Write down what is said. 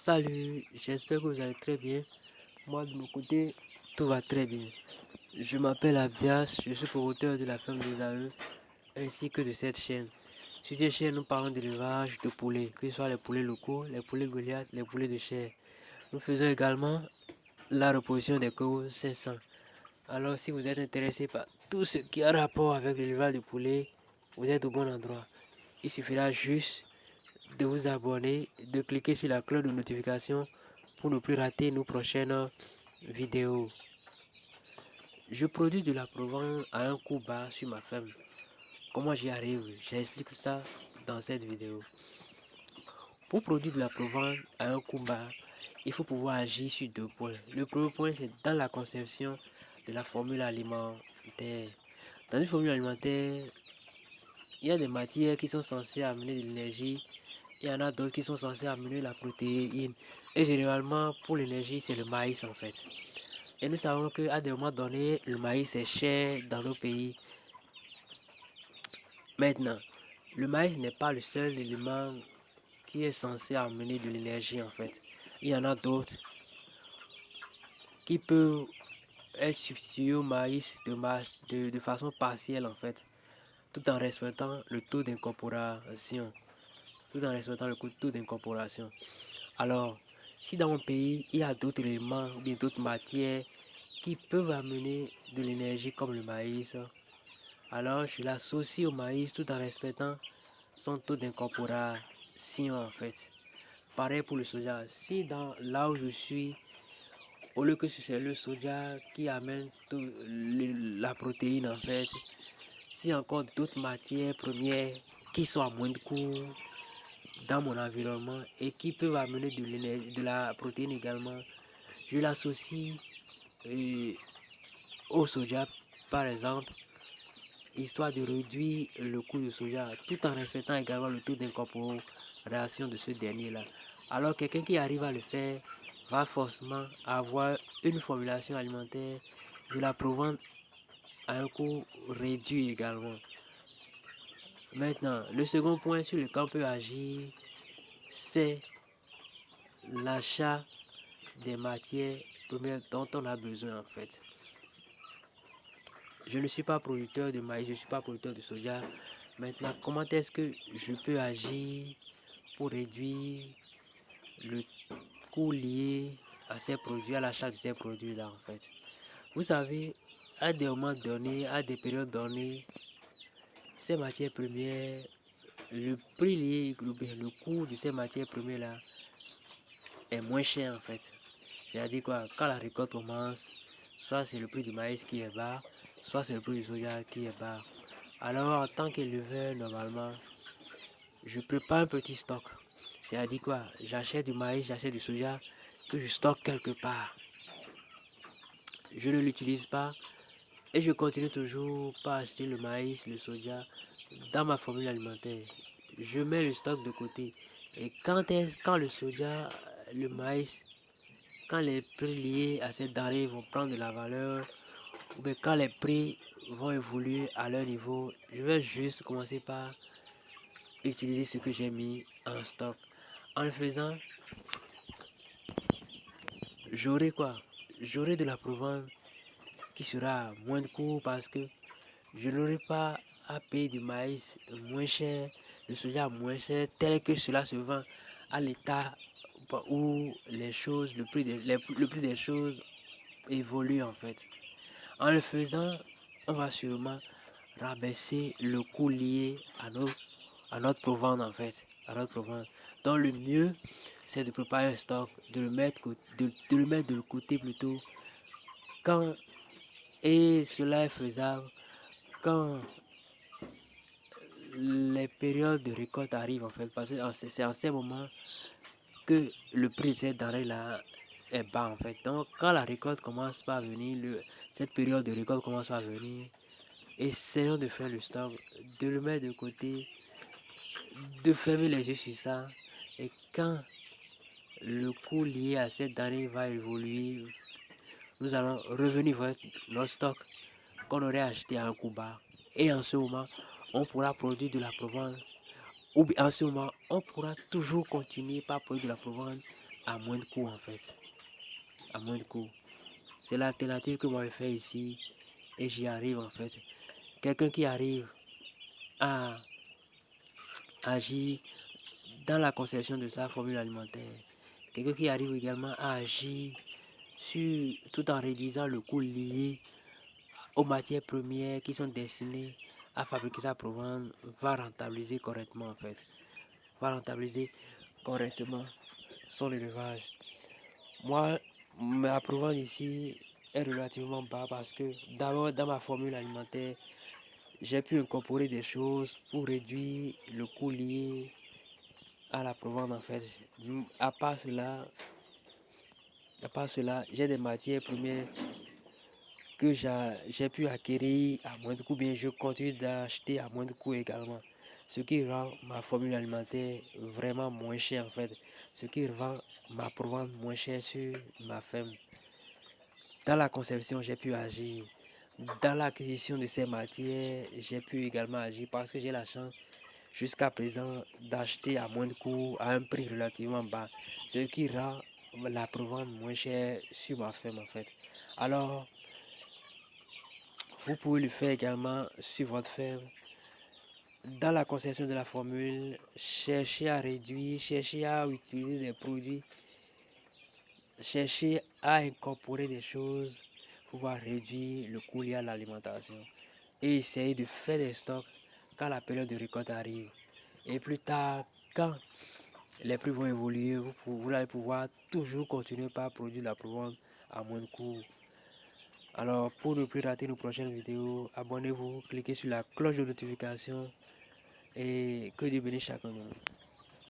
Salut, j'espère que vous allez très bien. Moi, de mon côté, tout va très bien. Je m'appelle Abdias, je suis promoteur de la ferme des AE ainsi que de cette chaîne. Sur cette chaîne, nous parlons d'élevage de poulets, que ce soit les poulets locaux, les poulets Goliath, les poulets de chair. Nous faisons également la reposition des cours 500. Alors, si vous êtes intéressé par tout ce qui a rapport avec l'élevage de poulets, vous êtes au bon endroit. Il suffira juste de vous abonner, de cliquer sur la cloche de notification pour ne plus rater nos prochaines vidéos. Je produis de la Provence à un coût bas sur ma ferme. Comment j'y arrive? J'explique ça dans cette vidéo. Pour produire de la Provence à un coût bas, il faut pouvoir agir sur deux points. Le premier point, c'est dans la conception de la formule alimentaire. Dans une formule alimentaire, il y a des matières qui sont censées amener de l'énergie. Il y en a d'autres qui sont censées amener la protéine. Et généralement, pour l'énergie, c'est le maïs en fait. Et nous savons qu'à des moments donnés, le maïs est cher dans nos pays. Maintenant, le maïs n'est pas le seul élément qui est censé amener de l'énergie en fait. Il y en a d'autres qui peuvent être substitués au maïs de façon partielle en fait, tout en respectant le taux d'incorporation. Tout en respectant le taux d'incorporation. Alors, si dans mon pays, il y a d'autres éléments ou bien d'autres matières qui peuvent amener de l'énergie comme le maïs, alors je l'associe au maïs tout en respectant son taux d'incorporation en fait. Pareil pour le soja. Si dans là où je suis, au lieu que c'est le soja qui amène la protéine en fait, si encore d'autres matières premières qui sont à moins de coût dans mon environnement et qui peuvent amener de la protéine également, je l'associe au soja par exemple, histoire de réduire le coût du soja tout en respectant également le taux d'incorporation de ce dernier là. Alors quelqu'un qui arrive à le faire va forcément avoir une formulation alimentaire de la Provence à un coût réduit également. Maintenant, le second point sur lequel on peut agir, c'est l'achat des matières premières dont on a besoin en fait. Je ne suis pas producteur de maïs, je ne suis pas producteur de soja. Maintenant, comment est-ce que je peux agir pour réduire le coût lié à ces produits, à l'achat de ces produits-là en fait? Vous savez, à des moments donnés, à des périodes données, ces matières premières, le prix lié, le coût de ces matières premières-là est moins cher en fait. C'est-à-dire quoi, quand la récolte commence, soit c'est le prix du maïs qui est bas, soit c'est le prix du soja qui est bas. Alors en tant qu'éleveur, normalement, je prépare un petit stock. C'est-à-dire quoi, j'achète du maïs, j'achète du soja que je stocke quelque part. Je ne l'utilise pas et je continue toujours par acheter le maïs, le soja dans ma formule alimentaire. Je mets le stock de côté. Et quand le soja, le maïs, quand les prix liés à cette denrée vont prendre de la valeur, ou bien quand les prix vont évoluer à leur niveau, je vais juste commencer par utiliser ce que j'ai mis en stock. En le faisant, j'aurai quoi? J'aurai de la Provence qui sera à moins de coût parce que je n'aurai pas à payer du maïs moins cher, le soja moins cher, tel que cela se vend à l'état où les choses, le prix des choses évolue en fait. En le faisant, on va sûrement rabaisser le coût lié à notre Provence en fait, à notre Provence. Donc le mieux, c'est de préparer un stock, de le mettre de le côté plutôt quand et cela est faisable quand les périodes de récolte arrivent en fait, parce que c'est en ces moments que le prix de cette denrée là est bas en fait. Donc quand la récolte commence par venir, cette période de récolte commence par venir, essayons de faire le stock, de le mettre de côté, de fermer les yeux sur ça. Et quand le coût lié à cette denrée va évoluer, nous allons revenir voir notre stock qu'on aurait acheté à un coup bas. Et en ce moment, on pourra produire de la Provence. Ou bien en ce moment, on pourra toujours continuer par produire de la Provence à moins de coût en fait. À moins de coût. C'est l'alternative que moi je fais ici et j'y arrive en fait. Quelqu'un qui arrive à agir dans la conception de sa formule alimentaire. Quelqu'un qui arrive également à agir tout en réduisant le coût lié aux matières premières qui sont destinées à fabriquer sa provence va rentabiliser correctement en fait. Va rentabiliser correctement son élevage. Moi, ma provence ici est relativement bas parce que d'abord dans ma formule alimentaire, j'ai pu incorporer des choses pour réduire le coût lié à la provence en fait. À part cela, j'ai des matières premières que j'ai pu acquérir à moins de coût, bien je continue d'acheter à moins de coût également. Ce qui rend ma formule alimentaire vraiment moins chère en fait. Ce qui rend ma provence moins chère sur ma ferme. Dans la conception, j'ai pu agir. Dans l'acquisition de ces matières, j'ai pu également agir parce que j'ai la chance jusqu'à présent d'acheter à moins de coût à un prix relativement bas. Ce qui rend la provence moins chère sur ma ferme en fait. Alors, vous pouvez le faire également sur votre ferme. Dans la conception de la formule, cherchez à réduire, cherchez à utiliser des produits, cherchez à incorporer des choses pour pouvoir réduire le coût lié à l'alimentation. Et essayez de faire des stocks quand la période de récolte arrive. Et plus tard, quand les prix vont évoluer, vous allez pouvoir toujours continuer par produire la provence à moins de coût. Alors, pour ne plus rater nos prochaines vidéos, abonnez-vous, cliquez sur la cloche de notification et que Dieu bénisse chacun de nous.